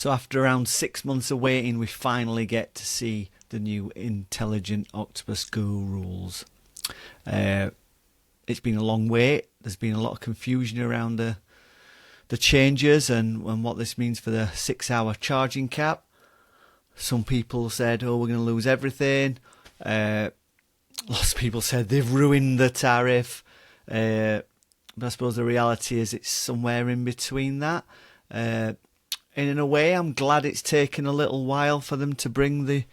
So after around 6 months of waiting, we finally get to see the new Intelligent Octopus Go rules. It's been a long wait. There's been a lot of confusion around the changes and what this means for the 6-hour charging cap. Some people said, oh, we're going to lose everything. Lots of people said they've ruined the tariff. But I suppose the reality is it's somewhere in between that. And in a way, I'm glad it's taken a little while for them to bring the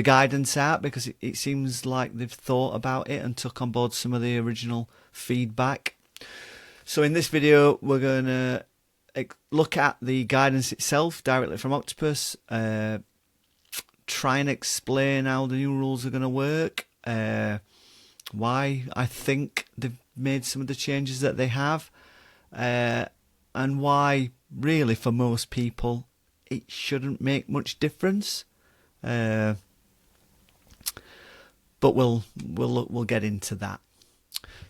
guidance out, because it seems like they've thought about it and took on board some of the original feedback. So in this video, we're going to look at the guidance itself directly from Octopus, try and explain how the new rules are going to work, why I think they've made some of the changes that they have, and why really for most people it shouldn't make much difference. But we'll get into that.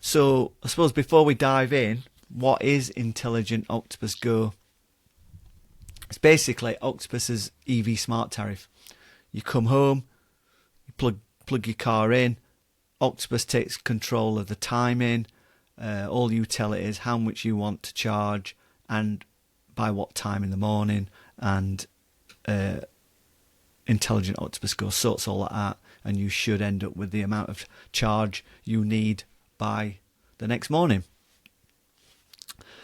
So I suppose before we dive in, what is Intelligent Octopus Go? It's basically Octopus's EV smart tariff. You come home, you plug your car in, Octopus takes control of the timing. All you tell it is how much you want to charge and by what time in the morning, and Intelligent Octopus Go sorts all that out, and you should end up with the amount of charge you need by the next morning.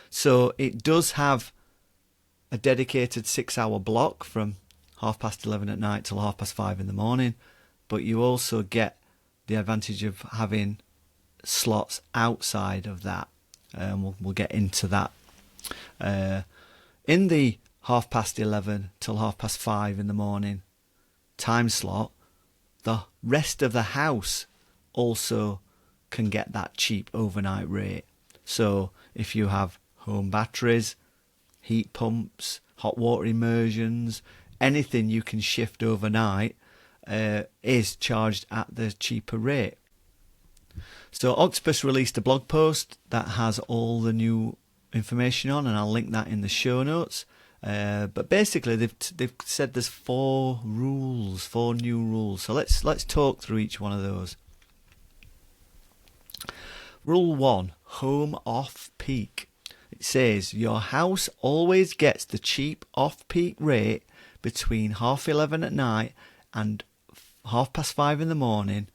So it does have a dedicated 6-hour block from 11:30 at night till 5:30 in the morning, but you also get the advantage of having slots outside of that, and we'll get into that. In the 11:30 till 5:30 in the morning time slot, the rest of the house also can get that cheap overnight rate. So if you have home batteries, heat pumps, hot water immersions, anything you can shift overnight is charged at the cheaper rate. So Octopus released a blog post that has all the new information on, and I'll link that in the show notes. But basically they've said there's 4 new rules. So let's talk through each one of those. Rule 1, home off-peak. It says your house always gets the cheap off-peak rate between 11:30 at night and 5:30 in the morning.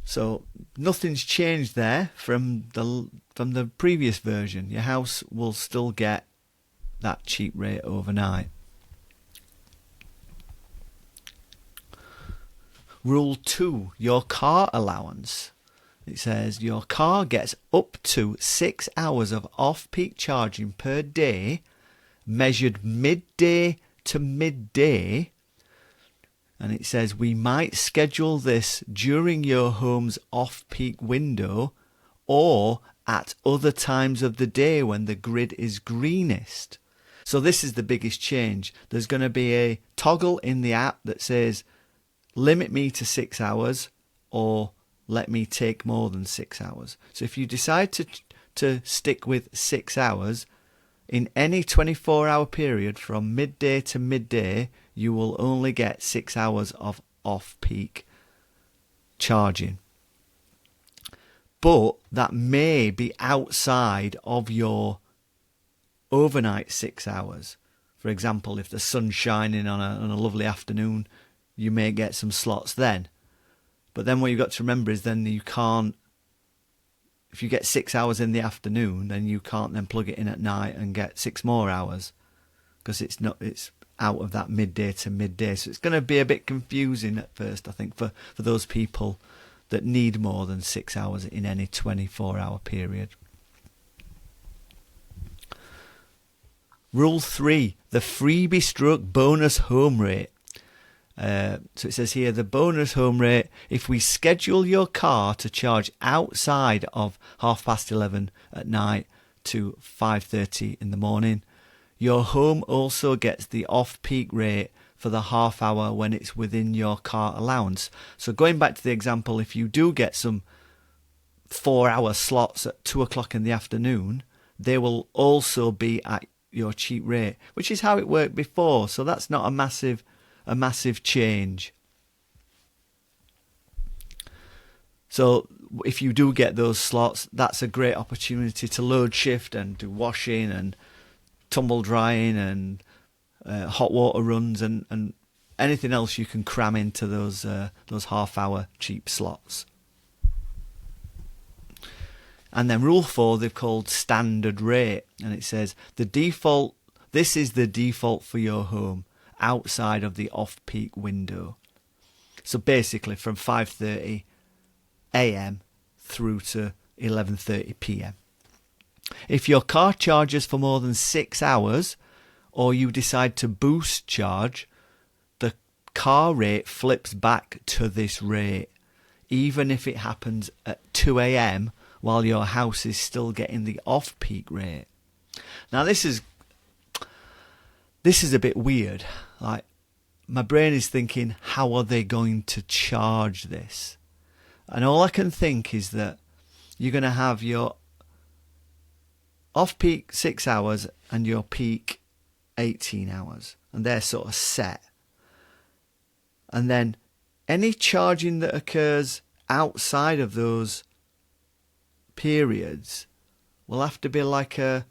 So nothing's changed there from the previous version. Your house will still get that cheap rate overnight. Rule 2, your car allowance. It says your car gets up to 6 hours of off-peak charging per day, measured midday to midday. And it says we might schedule this during your home's off-peak window or at other times of the day when the grid is greenest. So this is the biggest change. There's going to be a toggle in the app that says limit me to 6 hours or let me take more than 6 hours. So if you decide to stick with 6 hours, in any 24-hour period from midday to midday, you will only get 6 hours of off-peak charging. But that may be outside of your overnight 6 hours. For example, if the sun's shining on a lovely afternoon, you may get some slots then. But then what you've got to remember is then you can't, if you get 6 hours in the afternoon, then you can't then plug it in at night and get 6 more hours, because it's out of that midday to midday. So it's going to be a bit confusing at first, I think, for those people that need more than 6 hours in any 24-hour period. Rule 3, the freebie stroke bonus home rate. So it says here, the bonus home rate, if we schedule your car to charge outside of 11:30 at night to 5:30 in the morning, your home also gets the off-peak rate for the half hour when it's within your car allowance. So going back to the example, if you do get some 4-hour slots at 2 o'clock in the afternoon, they will also be at your cheap rate, which is how it worked before. So that's not a massive change. So if you do get those slots, that's a great opportunity to load shift and do washing and tumble drying and hot water runs and anything else you can cram into those half-hour cheap slots. And then rule 4 they've called standard rate, and it says this is the default for your home outside of the off-peak window. So basically from 5:30 a.m. through to 11:30 p.m. If your car charges for more than 6 hours, or you decide to boost charge, the car rate flips back to this rate, even if it happens at 2 a.m. while your house is still getting the off-peak rate. Now this is a bit weird. Like, my brain is thinking, how are they going to charge this? And all I can think is that you're going to have your off-peak 6 hours and your peak 18 hours. And they're sort of set. And then any charging that occurs outside of those periods will have to be like an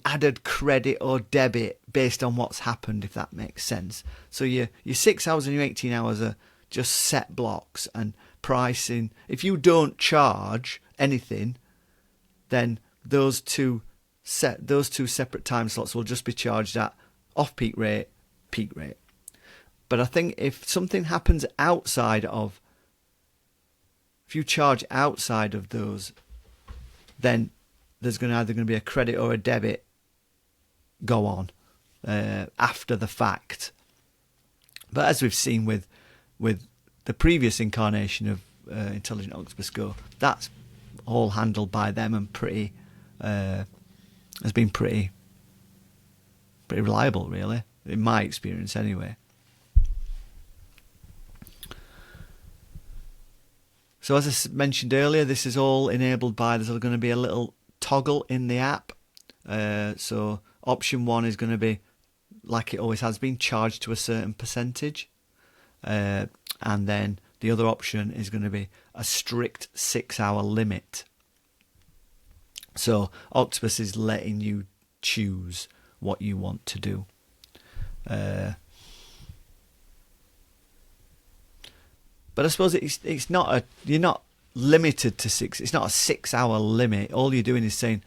added credit or debit based on what's happened, if that makes sense. So your 6 hours and your 18 hours are just set blocks, and pricing, if you don't charge anything, then those two separate time slots will just be charged at off-peak rate, peak rate. But I think if something happens if you charge outside of those, then there's either going to be a credit or a debit go on after the fact. But as we've seen with the previous incarnation of Intelligent Octopus Go, that's all handled by them and has been pretty reliable, really, in my experience anyway. So as I mentioned earlier, this is all enabled by, there's going to be a little toggle in the app. So option 1 is going to be, like it always has been, charged to a certain percentage. And then the other option is going to be a strict 6-hour limit. So Octopus is letting you choose what you want to do. But I suppose it's not you're not limited to 6. It's not a 6-hour limit. All you're doing is saying,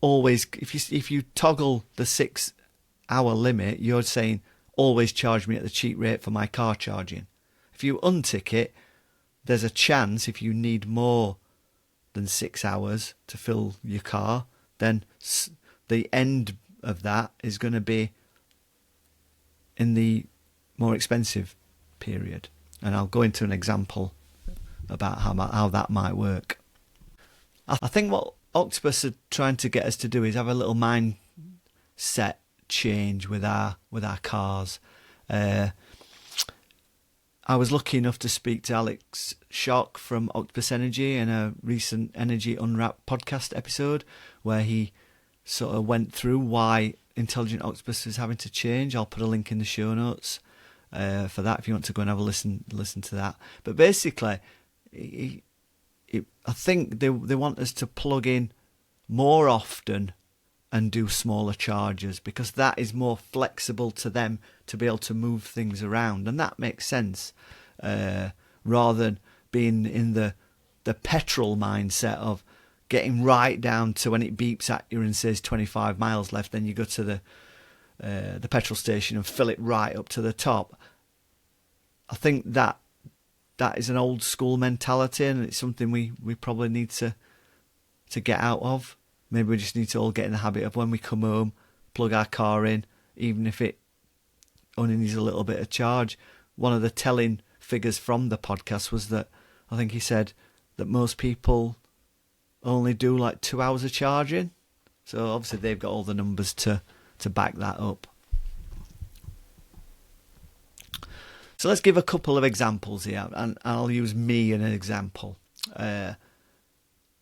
always, if you toggle the 6-hour limit, you're saying always charge me at the cheap rate for my car charging. If you untick it, there's a chance if you need more than 6 hours to fill your car, then the end of that is going to be in the more expensive period. And I'll go into an example about how that might work. I think what Octopus are trying to get us to do is have a little mindset change with our cars. I was lucky enough to speak to Alex Schoch from Octopus Energy in a recent Energy Unwrapped podcast episode, where he sort of went through why Intelligent Octopus is having to change. I'll put a link in the show notes for that if you want to go and have a listen to that. But basically, I think they want us to plug in more often and do smaller charges, because that is more flexible to them to be able to move things around, and that makes sense, rather than being in the petrol mindset of getting right down to when it beeps at you and says 25 miles left, then you go to the petrol station and fill it right up to the top. I think that is an old school mentality, and it's something we probably need to get out of. Maybe we just need to all get in the habit of when we come home, plug our car in, even if it only needs a little bit of charge. One of the telling figures from the podcast was that I think he said that most people only do like 2 hours of charging. So obviously they've got all the numbers to back that up. So let's give a couple of examples here, and I'll use me as an example.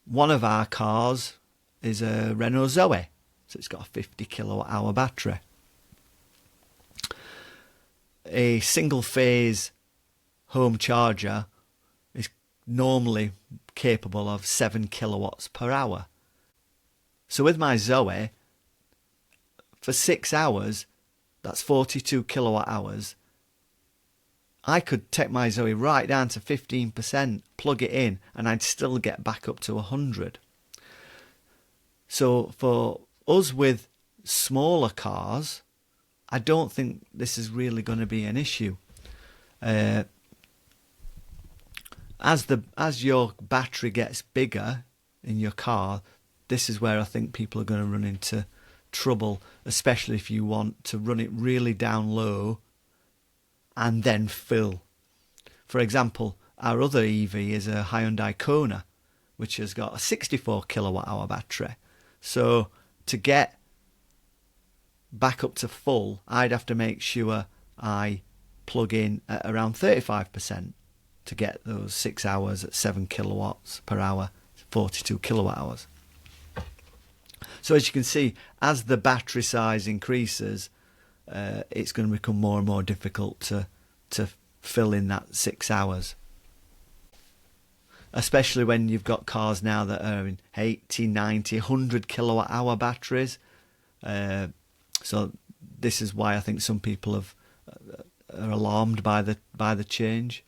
one of our cars is a Renault Zoe, so it's got a 50 kilowatt hour battery. A single phase home charger is normally capable of 7 kilowatts per hour. So with my Zoe, for 6 hours, that's 42 kilowatt hours, I could take my Zoe right down to 15%, plug it in, and I'd still get back up to 100. So for us with smaller cars, I don't think this is really going to be an issue. As your battery gets bigger in your car, this is where I think people are going to run into trouble, especially if you want to run it really down low and then fill. For example, our other EV is a Hyundai Kona, which has got a 64 kilowatt hour battery. So to get back up to full, I'd have to make sure I plug in at around 35% to get those 6 hours at 7 kilowatts per hour, 42 kilowatt hours. So as you can see, as the battery size increases, it's going to become more and more difficult to fill in that 6 hours. Especially when you've got cars now that are in 80, 90, 100 kilowatt hour batteries. So this is why I think some people are alarmed by the change.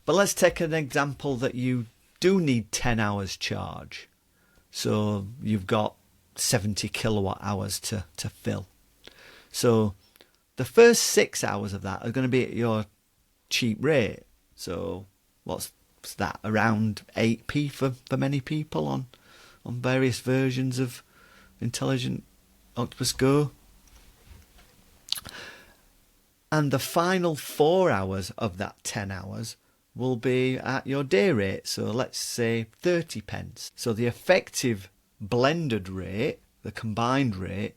But let's take an example that you do need 10 hours charge. So you've got 70 kilowatt hours to fill. So the first 6 hours of that are going to be at your cheap rate. So what's that? Around 8p for many people on various versions of Intelligent Octopus Go. And the final 4 hours of that 10 hours will be at your day rate. So let's say 30 pence. So the effective blended rate, the combined rate,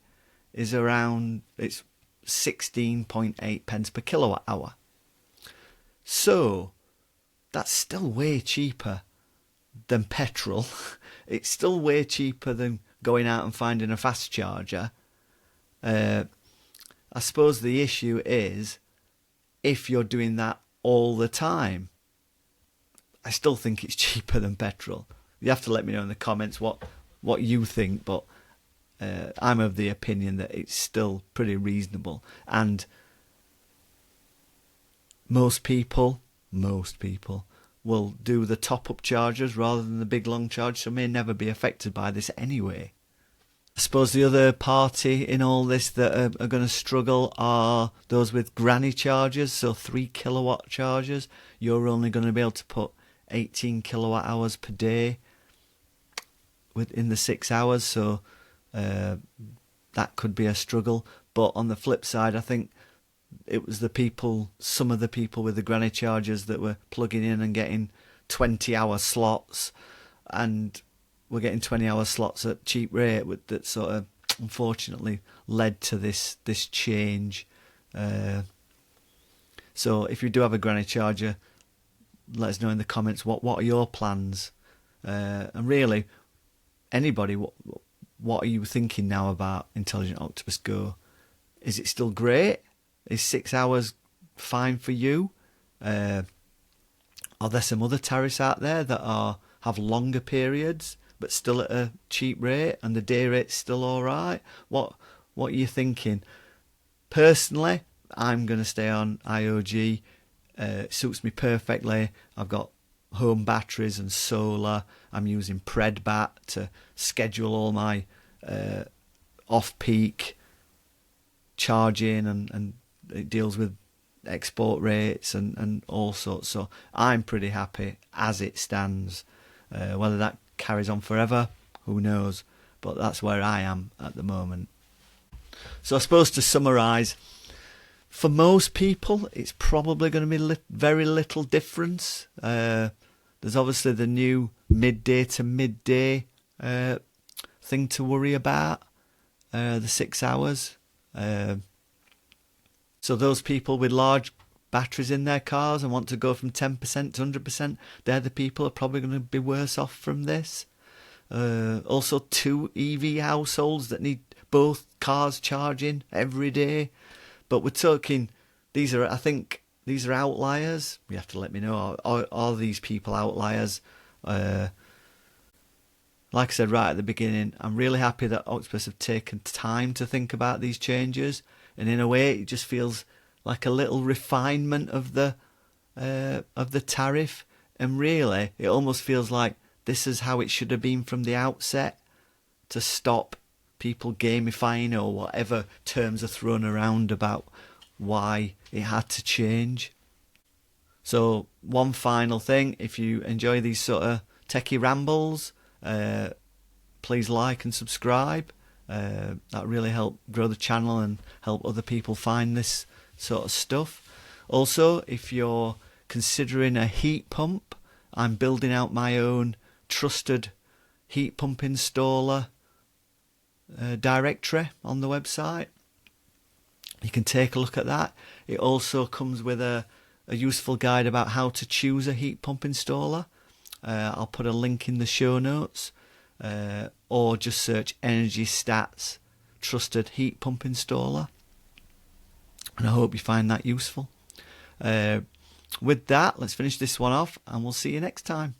is around, it's 16.8 pence per kilowatt hour. So that's still way cheaper than petrol. It's still way cheaper than going out and finding a fast charger. I suppose the issue is if you're doing that all the time. I still think it's cheaper than petrol. You have to let me know in the comments what you think, but I'm of the opinion that it's still pretty reasonable. And most people will do the top-up chargers rather than the big long charge, so may never be affected by this anyway. I suppose the other party in all this that are going to struggle are those with granny chargers, so 3 kilowatt chargers. You're only going to be able to put 18 kilowatt hours per day within the 6 hours, so that could be a struggle. But on the flip side, I think it was some of the people with the granny chargers that were plugging in and getting 20-hour slots, and we're getting 20-hour slots at cheap rate, that sort of unfortunately led to this change. So if you do have a granny charger, let us know in the comments what are your plans, and really anybody, what are you thinking now about Intelligent Octopus Go? Is it still great? Is 6 hours fine for you? Are there some other tariffs out there that have longer periods but still at a cheap rate, and the day rate's still all right? What are you thinking? Personally, I'm going to stay on IOG. It suits me perfectly. I've got home batteries and solar. I'm using Predbat to schedule all my off-peak charging, and it deals with export rates and all sorts. So I'm pretty happy as it stands. Whether that carries on forever, who knows? But that's where I am at the moment. So I suppose to summarise, for most people, it's probably going to be very little difference. There's obviously the new midday-to-midday thing to worry about, the 6 hours. So those people with large batteries in their cars and want to go from 10% to 100%, they're the people who are probably going to be worse off from this. Also, 2 EV households that need both cars charging every day. But we're talking, I think these are outliers. You have to let me know, are these people outliers? Like I said right at the beginning, I'm really happy that Octopus have taken time to think about these changes. And in a way, it just feels like a little refinement of the tariff. And really, it almost feels like this is how it should have been from the outset, to stop people gamifying or whatever terms are thrown around about why it had to change. So one final thing, if you enjoy these sort of techie rambles, please like and subscribe. That really help grow the channel and help other people find this sort of stuff. Also, if you're considering a heat pump, I'm building out my own trusted heat pump installer directory on the website. You can take a look at that. It also comes with a useful guide about how to choose a heat pump installer. I'll put a link in the show notes, or just search Energy Stats Trusted Heat Pump Installer. And I hope you find that useful. With that, let's finish this one off, and we'll see you next time.